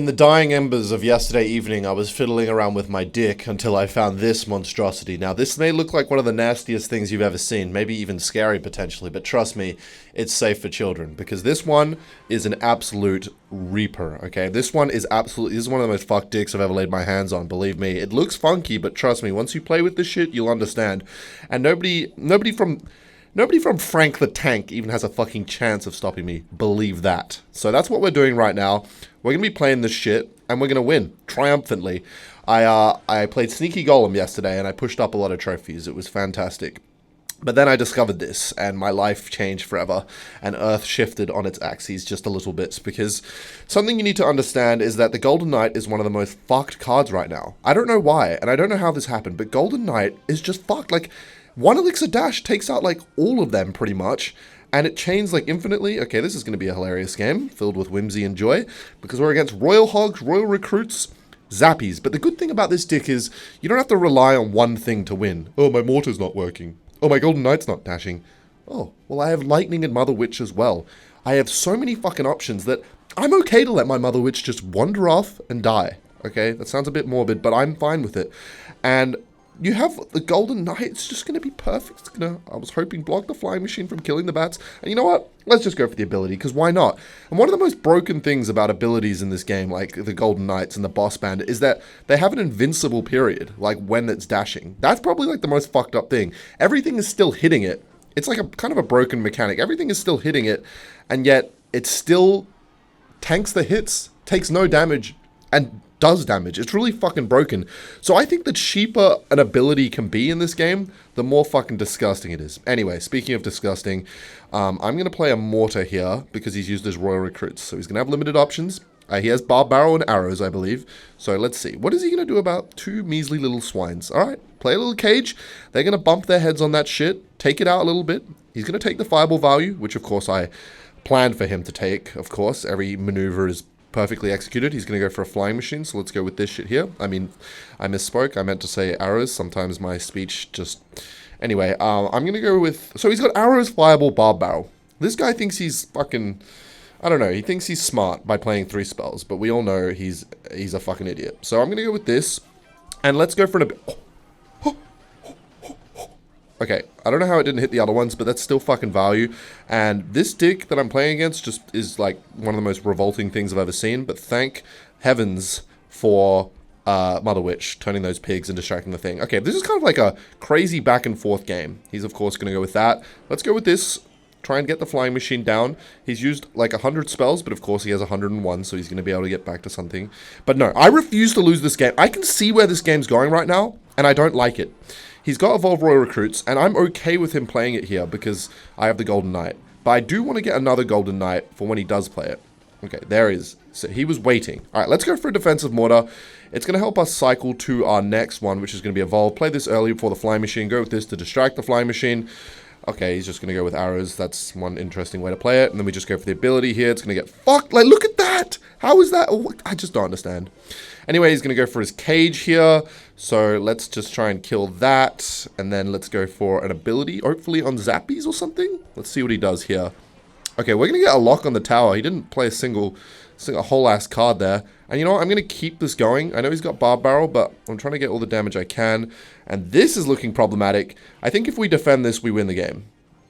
In the dying embers of yesterday evening, I was fiddling around with my dick until I found this monstrosity. Now, this may look like one of the nastiest things you've ever seen, maybe even scary potentially, but trust me, it's safe for children, because this one is an absolute reaper, okay? This is one of the most fucked dicks I've ever laid my hands on, believe me. It looks funky, but trust me, once you play with this shit, you'll understand. And nobody from Frank the Tank even has a fucking chance of stopping me. Believe that. So that's what we're doing right now. We're going to be playing this shit, and we're going to win, triumphantly. I played Sneaky Golem yesterday, and I pushed up a lot of trophies. It was fantastic. But then I discovered this, and my life changed forever, and Earth shifted on its axes just a little bit, because something you need to understand is that the Golden Knight is one of the most fucked cards right now. I don't know why, and I don't know how this happened, but Golden Knight is just fucked. Like, one Elixir Dash takes out, like, all of them, pretty much, and it chains, like, infinitely. Okay, this is going to be a hilarious game, filled with whimsy and joy, because we're against Royal Hogs, Royal Recruits, Zappies. But the good thing about this deck is you don't have to rely on one thing to win. Oh, my Mortar's not working. Oh, my Golden Knight's not dashing. Oh, well, I have Lightning and Mother Witch as well. I have so many fucking options that I'm okay to let my Mother Witch just wander off and die. Okay, that sounds a bit morbid, but I'm fine with it. And you have the Golden Knight, it's just going to be perfect. It's going to, I was hoping, block the Flying Machine from killing the bats. And you know what? Let's just go for the ability, because why not? And one of the most broken things about abilities in this game, like the Golden Knights and the Boss Bandit, is that they have an invincible period, like when it's dashing. That's probably like the most fucked up thing. Everything is still hitting it. It's like a kind of a broken mechanic. Everything is still hitting it, and yet it still tanks the hits, takes no damage, and does damage. It's really fucking broken. So I think the cheaper an ability can be in this game, the more fucking disgusting it is. Anyway, speaking of disgusting, I'm going to play a Mortar here because he's used his Royal Recruits. So he's going to have limited options. He has Barb Barrel and Arrows, I believe. So let's see. What is he going to do about two measly little swines? All right, play a little Cage. They're going to bump their heads on that shit, take it out a little bit. He's going to take the Fireball value, which of course I planned for him to take. Of course, every maneuver is perfectly executed. He's going to go for a Flying Machine, so let's go with this shit here. I mean, I misspoke. I meant to say Arrows. Sometimes my speech just... Anyway, I'm going to go with... So he's got Arrows, Fireball, Barb Barrel. This guy thinks he's fucking... I don't know. He thinks he's smart by playing 3 spells, but we all know he's a fucking idiot. So I'm going to go with this, and let's go for an... Okay, I don't know how it didn't hit the other ones, but that's still fucking value. And this deck that I'm playing against just is like one of the most revolting things I've ever seen. But thank heavens for Mother Witch turning those pigs and distracting the thing. Okay, this is kind of like a crazy back and forth game. He's of course going to go with that. Let's go with this. Try and get the Flying Machine down. He's used like 100 spells, but of course he has 101, so he's going to be able to get back to something. But no, I refuse to lose this game. I can see where this game's going right now, and I don't like it. He's got Evolve Royal Recruits, and I'm okay with him playing it here because I have the Golden Knight. But I do want to get another Golden Knight for when he does play it. Okay, there he is. So he was waiting. All right, let's go for a Defensive Mortar. It's going to help us cycle to our next one, which is going to be Evolve. Play this early before the Flying Machine. Go with this to distract the Flying Machine. Okay, he's just going to go with Arrows. That's one interesting way to play it. And then we just go for the ability here. It's going to get fucked. Like, look at that. How is that? Oh, I just don't understand. Anyway, he's going to go for his Cage here. So let's just try and kill that. And then let's go for an ability, hopefully on Zappies or something. Let's see what he does here. Okay, we're going to get a lock on the tower. He didn't play a whole ass card there. And you know what? I'm going to keep this going. I know he's got Barb Barrel, but I'm trying to get all the damage I can. And this is looking problematic. I think if we defend this, we win the game.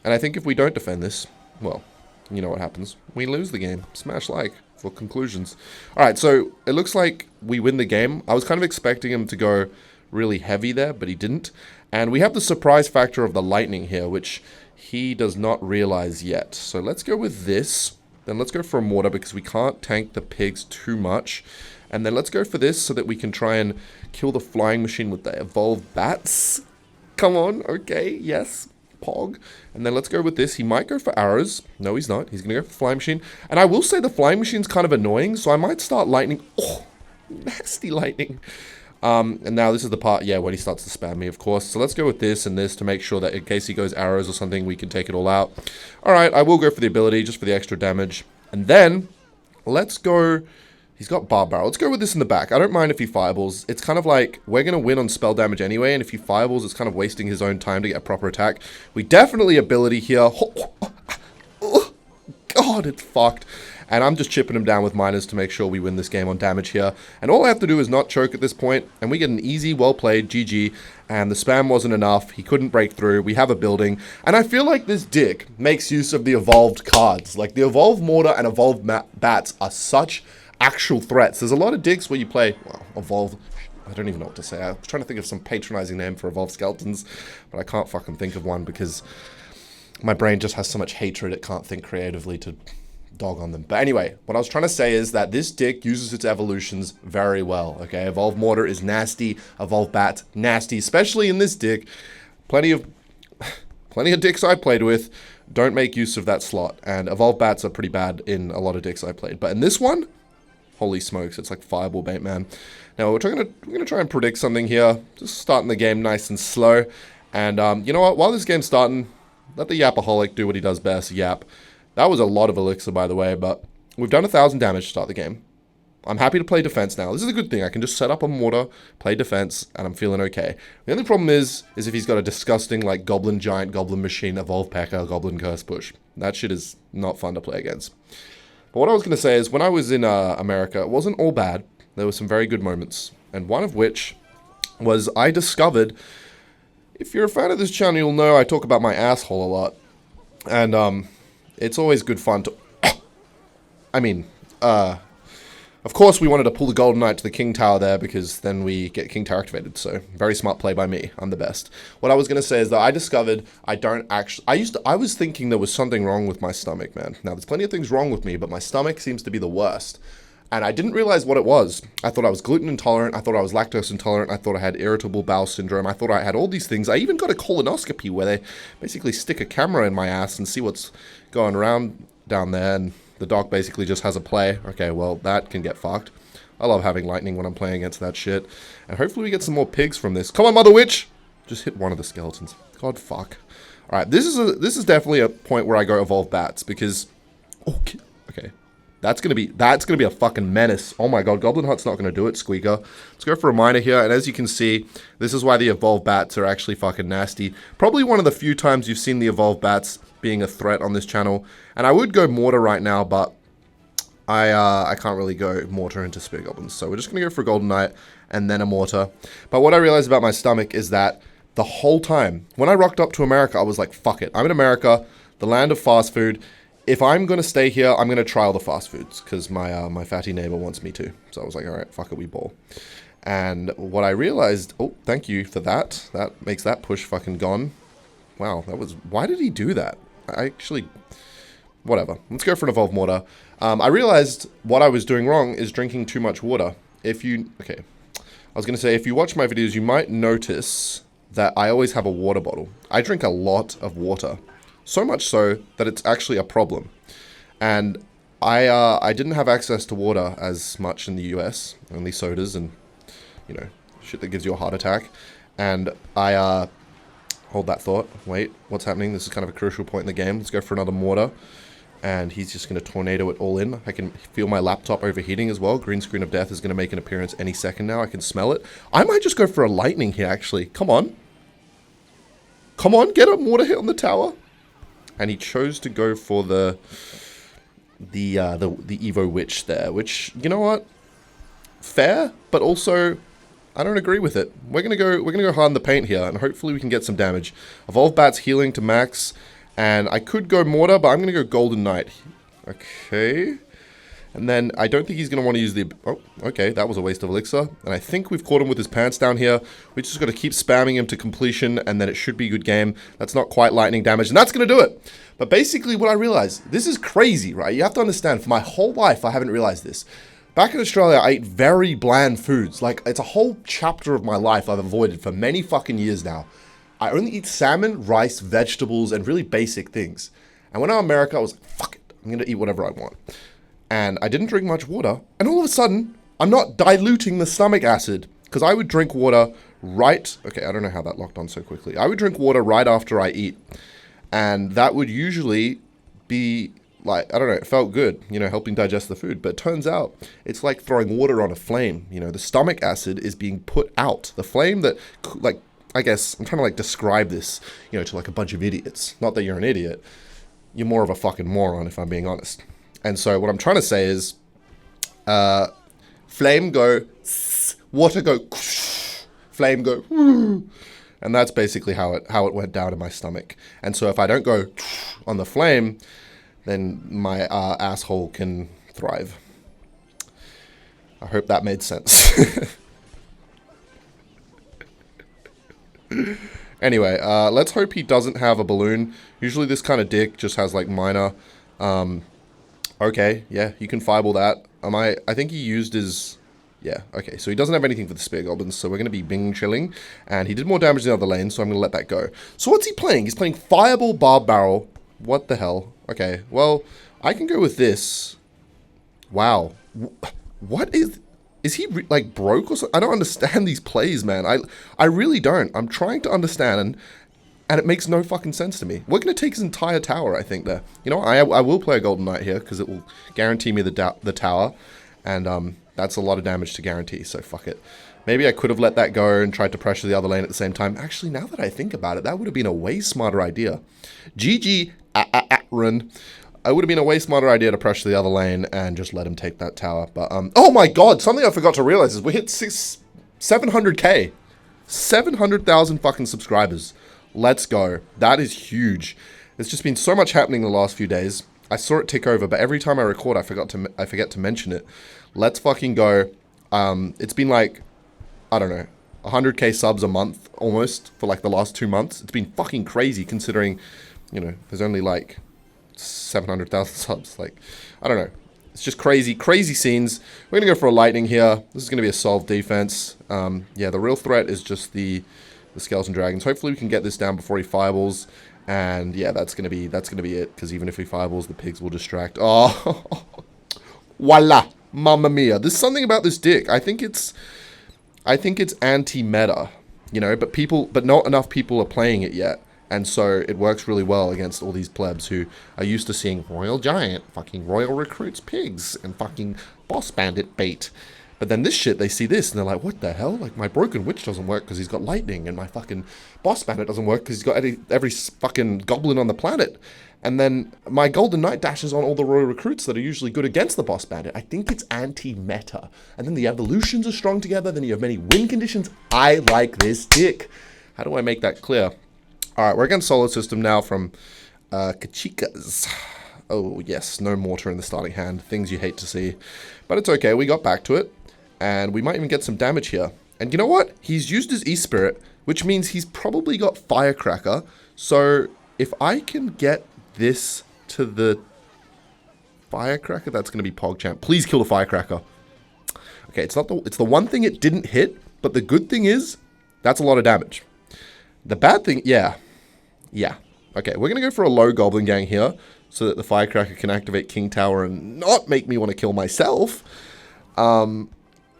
And I think if we don't defend this, well, you know what happens. We lose the game. Smash like for conclusions. Alright, so it looks like we win the game. I was kind of expecting him to go really heavy there, but he didn't. And we have the surprise factor of the Lightning here, which he does not realize yet. So let's go with this. Then let's go for a Mortar because we can't tank the pigs too much. And then let's go for this so that we can try and kill the Flying Machine with the Evolved Bats. Come on, okay, yes, Pog. And then let's go with this. He might go for Arrows. No, he's not. He's going to go for Flying Machine. And I will say the Flying Machine's kind of annoying, so I might start Lightning. Oh, nasty Lightning. And now this is the part, yeah, when he starts to spam me, of course. So let's go with this and this to make sure that in case he goes Arrows or something, we can take it all out. Alright, I will go for the ability, just for the extra damage. And then, let's go... He's got Barb Barrel. Let's go with this in the back. I don't mind if he fireballs. It's kind of like, we're going to win on spell damage anyway, and if he fireballs, it's kind of wasting his own time to get a proper attack. We definitely ability here. God, it's fucked. And I'm just chipping him down with miners to make sure we win this game on damage here. And all I have to do is not choke at this point, and we get an easy, well played, GG. And the spam wasn't enough. He couldn't break through. We have a building. And I feel like this dick makes use of the evolved cards. Like, the evolved mortar and evolved bats are such actual threats. There's a lot of dicks where you play, well, evolved... I don't even know what to say. I was trying to think of some patronizing name for evolved skeletons, but I can't fucking think of one because my brain just has so much hatred it can't think creatively to dog on them. But anyway, what I was trying to say is that this dick uses its evolutions very well, okay? Evolved mortar is nasty. Evolved bat, nasty. Especially in this dick. Plenty of dicks I played with don't make use of that slot. And evolved bats are pretty bad in a lot of dicks I played. But in this one, holy smokes, it's like fireball bait, man. Now, we're gonna try and predict something here. Just starting the game nice and slow. And you know what? While this game's starting, let the Yapaholic do what he does best, yap. That was a lot of elixir, by the way, but we've done 1,000 damage to start the game. I'm happy to play defense now. This is a good thing. I can just set up a mortar, play defense, and I'm feeling okay. The only problem is if he's got a disgusting, like, goblin giant, goblin machine, evolved P.E.K.K.A, goblin curse push. That shit is not fun to play against. But what I was going to say is, when I was in America, it wasn't all bad. There were some very good moments. And one of which was I discovered, if you're a fan of this channel, you'll know I talk about my asshole a lot. And it's always good fun to... of course we wanted to pull the Golden Knight to the King Tower there because then we get King Tower activated. So, very smart play by me. I'm the best. What I was going to say is that I discovered I don't actually... I was thinking there was something wrong with my stomach, man. Now, there's plenty of things wrong with me, but my stomach seems to be the worst. And I didn't realize what it was. I thought I was gluten intolerant. I thought I was lactose intolerant. I thought I had irritable bowel syndrome. I thought I had all these things. I even got a colonoscopy where they basically stick a camera in my ass and see what's going around down there. And the doc basically just has a play. Okay, well, that can get fucked. I love having lightning when I'm playing against that shit. And hopefully we get some more pigs from this. Come on, Mother Witch! Just hit one of the skeletons. God, fuck. Alright, this is definitely a point where I go evolve bats because... Okay. That's gonna be a fucking menace. Oh my god, Goblin Hut's not gonna do it, Squeaker. Let's go for a miner here, and as you can see, this is why the evolved bats are actually fucking nasty. Probably one of the few times you've seen the evolved bats being a threat on this channel. And I would go mortar right now, but I can't really go mortar into spear goblins. So we're just gonna go for a golden knight and then a mortar. But what I realized about my stomach is that the whole time, when I rocked up to America, I was like, fuck it. I'm in America, the land of fast food. If I'm going to stay here, I'm going to trial the fast foods because my fatty neighbor wants me to. So I was like, all right, fuck it, we ball. And what I realized, oh, thank you for that. That makes that push fucking gone. Wow, why did he do that? Whatever. Let's go for an evolved mortar. I realized what I was doing wrong is drinking too much water. Okay. I was going to say, if you watch my videos, you might notice that I always have a water bottle. I drink a lot of water. So much so that it's actually a problem. And I didn't have access to water as much in the US, only sodas and, you know, shit that gives you a heart attack. And I, hold that thought, wait, what's happening? This is kind of a crucial point in the game. Let's go for another mortar. And he's just going to tornado it all in. I can feel my laptop overheating as well. Green screen of death is going to make an appearance any second now. I can smell it. I might just go for a lightning here, actually. Come on. Come on, get a mortar hit on the tower. And he chose to go for the Evo Witch there, which, you know what? Fair, but also I don't agree with it. We're gonna go hard in the paint here, and hopefully we can get some damage. Evolve Bat's healing to max, and I could go mortar, but I'm gonna go Golden Knight. Okay. And then I don't think he's going to want to use the... Oh, okay, that was a waste of elixir. And I think we've caught him with his pants down here. We just got to keep spamming him to completion, and then it should be a good game. That's not quite lightning damage, and that's going to do it. But basically what I realized, this is crazy, right? You have to understand, for my whole life, I haven't realized this. Back in Australia, I ate very bland foods. Like, it's a whole chapter of my life I've avoided for many fucking years now. I only eat salmon, rice, vegetables, and really basic things. And when I'm in America, I was like, fuck it. I'm going to eat whatever I want. And I didn't drink much water, and all of a sudden, I'm not diluting the stomach acid, because I would drink water right... Okay, I don't know how that locked on so quickly. I would drink water right after I eat, and that would usually be, like, I don't know, it felt good, you know, helping digest the food, but it turns out it's like throwing water on a flame, you know, the stomach acid is being put out. The flame that, like, I guess, I'm trying to, like, describe this, you know, to, like, a bunch of idiots. Not that you're an idiot. You're more of a fucking moron, if I'm being honest. And so what I'm trying to say is, flame go, water go, flame go, and that's basically how it went down in my stomach. And so if I don't go on the flame, then my asshole can thrive. I hope that made sense. Anyway, let's hope he doesn't have a balloon. Usually this kind of dick just has like minor. Okay, yeah, you can fireball that. I think he used his... Yeah, okay, so he doesn't have anything for the spear goblins, so we're going to be bing chilling. And he did more damage in the other lane, so I'm going to let that go. So what's he playing? He's playing Fireball Barb Barrel. What the hell? Okay, well, I can go with this. Wow. What is... Is he, like, broke or something? I don't understand these plays, man. I really don't. I'm trying to understand, and it makes no fucking sense to me. We're going to take his entire tower, I think, there. You know, I will play a Golden Knight here, because it will guarantee me the tower. And, that's a lot of damage to guarantee, so fuck it. Maybe I could have let that go and tried to pressure the other lane at the same time. Actually, now that I think about it, that would have been a way smarter idea. GG, run. It would have been a way smarter idea to pressure the other lane and just let him take that tower. But, oh my god, something I forgot to realize is we hit 700k. 700,000 fucking subscribers. Let's go. That is huge. There's just been so much happening in the last few days. I saw it tick over, but every time I record, I forget to mention it. Let's fucking go. It's been like, I don't know, 100k subs a month almost for like the last 2 months. It's been fucking crazy considering, you know, there's only like 700,000 subs. Like, I don't know. It's just crazy, crazy scenes. We're going to go for a lightning here. This is going to be a solved defense. Yeah, the real threat is just the skeleton dragons. Hopefully we can get this down before he fireballs. And yeah, that's gonna be it. Because even if he fireballs, the pigs will distract. Oh, voila, mamma mia! There's something about this dick. I think it's anti-meta, you know. But not enough people are playing it yet, and so it works really well against all these plebs who are used to seeing Royal Giant, fucking Royal Recruits pigs, and fucking Boss Bandit bait. But then this shit, they see this, and they're like, what the hell? Like, my Broken Witch doesn't work because he's got lightning, and my fucking Boss Bandit doesn't work because he's got every fucking goblin on the planet. And then my Golden Knight dashes on all the Royal Recruits that are usually good against the Boss Bandit. I think it's anti-meta. And then the evolutions are strong together, then you have many win conditions. I like this dick. How do I make that clear? Alright, we're against Solar System now from Kachikas. Oh, yes, no mortar in the starting hand. Things you hate to see. But it's okay, we got back to it. And we might even get some damage here. And you know what? He's used his E-Spirit, which means he's probably got Firecracker. So if I can get this to the Firecracker, that's going to be PogChamp. Please kill the Firecracker. Okay, it's the one thing it didn't hit, but the good thing is that's a lot of damage. The bad thing, yeah. Okay, we're going to go for a low Goblin Gang here so that the Firecracker can activate King Tower and not make me want to kill myself.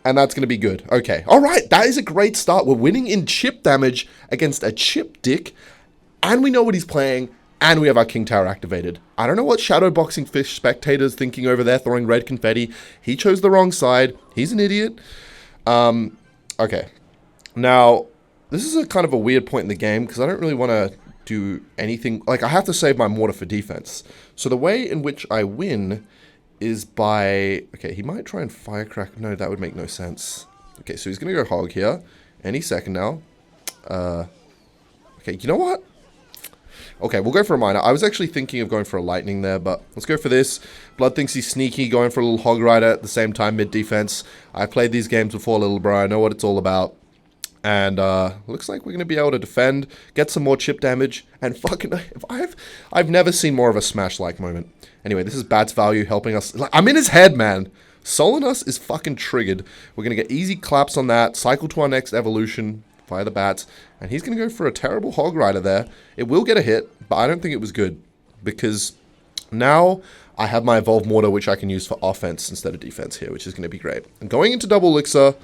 And that's going to be good. Okay. All right. That is a great start. We're winning in chip damage against a chip dick. And we know what he's playing. And we have our King Tower activated. I don't know what Shadowboxing Fish spectator's thinking over there, throwing red confetti. He chose the wrong side. He's an idiot. Okay. Now, this is a kind of a weird point in the game because I don't really want to do anything. Like, I have to save my mortar for defense. So the way in which I win is by... Okay, he might try and Firecracker. No, that would make no sense. Okay, so he's going to go Hog here. Any second now. Okay, you know what? Okay, we'll go for a Miner. I was actually thinking of going for a Lightning there, but let's go for this. Blood thinks he's sneaky, going for a little Hog Rider at the same time, mid-defense. I've played these games before, little bro. I know what it's all about. And looks like we're going to be able to defend, get some more chip damage, and fucking... I've never seen more of a Smash-like moment. Anyway, this is Bat's value helping us. Like, I'm in his head, man. Solinus is fucking triggered. We're going to get easy claps on that, cycle to our next evolution, fire the bats, and he's going to go for a terrible Hog Rider there. It will get a hit, but I don't think it was good, because now I have my Evolved Mortar, which I can use for offense instead of defense here, which is going to be great. And going into Double Elixir,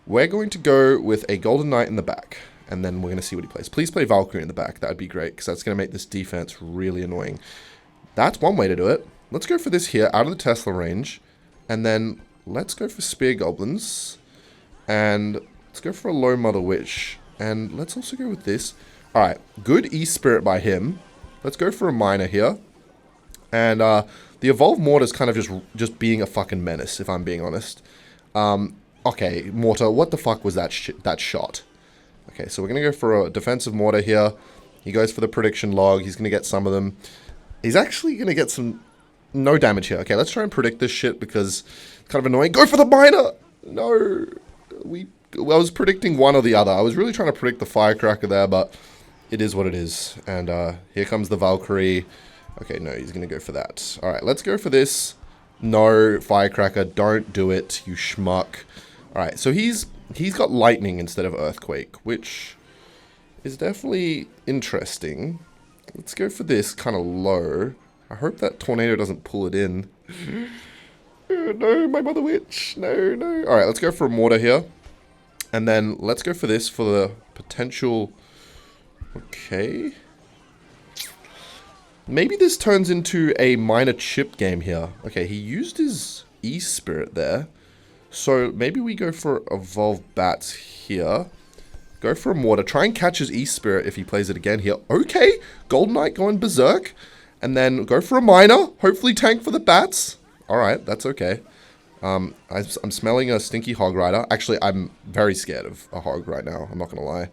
we're going to go with a Golden Knight in the back, and then we're going to see what he plays. Please play Valkyrie in the back. That would be great, because that's going to make this defense really annoying. That's one way to do it. Let's go for this here, out of the Tesla range. And then let's go for Spear Goblins. And let's go for a low Mother Witch. And let's also go with this. Alright, good E-Spirit by him. Let's go for a Miner here. And the Evolved Mortar's kind of just being a fucking menace, if I'm being honest. Okay, Mortar, what the fuck was that shot? Okay, so we're going to go for a defensive Mortar here. He goes for the prediction log. He's going to get some of them. He's actually going to get no damage here. Okay, let's try and predict this shit because it's kind of annoying. Go for the miner! No. I was predicting one or the other. I was really trying to predict the Firecracker there, but it is what it is. And here comes the Valkyrie. Okay, no, he's going to go for that. All right, let's go for this. No, Firecracker, don't do it, you schmuck. All right, so he's got lightning instead of earthquake, which is definitely interesting. Let's go for this kind of low. I hope that tornado doesn't pull it in. Oh, no, my mother witch. No, no. All right, let's go for a mortar here. And then let's go for this for the potential... Okay. Maybe this turns into a minor chip game here. Okay, he used his E-Spirit there. So maybe we go for Evolved Bats here. Go for a mortar. Try and catch his E-Spirit if he plays it again here. Okay, Golden Knight going berserk. And then go for a miner. Hopefully tank for the bats. Alright, that's okay. I'm smelling a stinky Hog Rider. Actually, I'm very scared of a Hog right now. I'm not going to lie.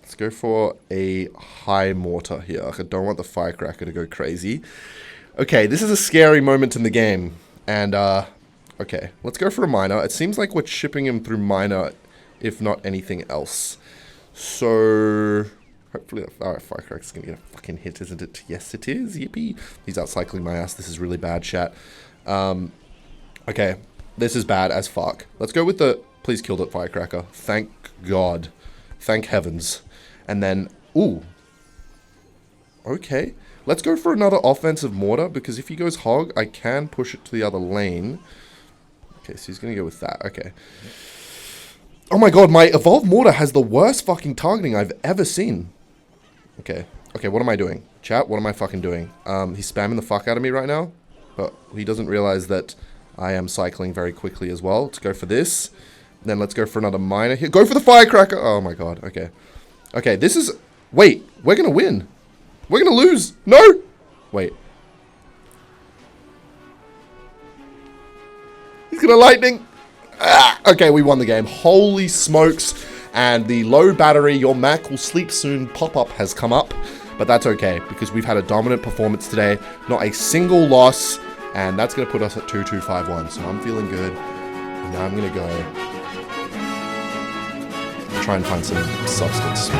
Let's go for a high mortar here. I don't want the Firecracker to go crazy. Okay, this is a scary moment in the game. And, okay, let's go for a miner. It seems like we're chipping him through miner, if not anything else. So... hopefully that Firecracker's going to get a fucking hit, isn't it? Yes, it is. Yippee. He's outcycling my ass. This is really bad, chat. Okay. This is bad as fuck. Let's go with the... Please kill that Firecracker. Thank God. Thank heavens. And then... Ooh. Okay. Let's go for another offensive mortar, because if he goes hog, I can push it to the other lane. Okay, so he's going to go with that. Okay. Oh my god, my Evolved Mortar has the worst fucking targeting I've ever seen. Okay. Okay, what am I doing? Chat, what am I fucking doing? He's spamming the fuck out of me right now. But he doesn't realize that I am cycling very quickly as well. Let's go for this. Then let's go for another miner here. Go for the Firecracker! Oh my god, okay. Okay, this is... Wait, we're gonna win. We're gonna lose. No! Wait. He's gonna lightning. Ah, okay, we won the game. Holy smokes. And the low battery, your Mac will sleep soon pop-up has come up. But that's okay, because we've had a dominant performance today. Not a single loss. And that's going to put us at 2-2-5-1. So I'm feeling good. And now I'm going to go try and find some substance.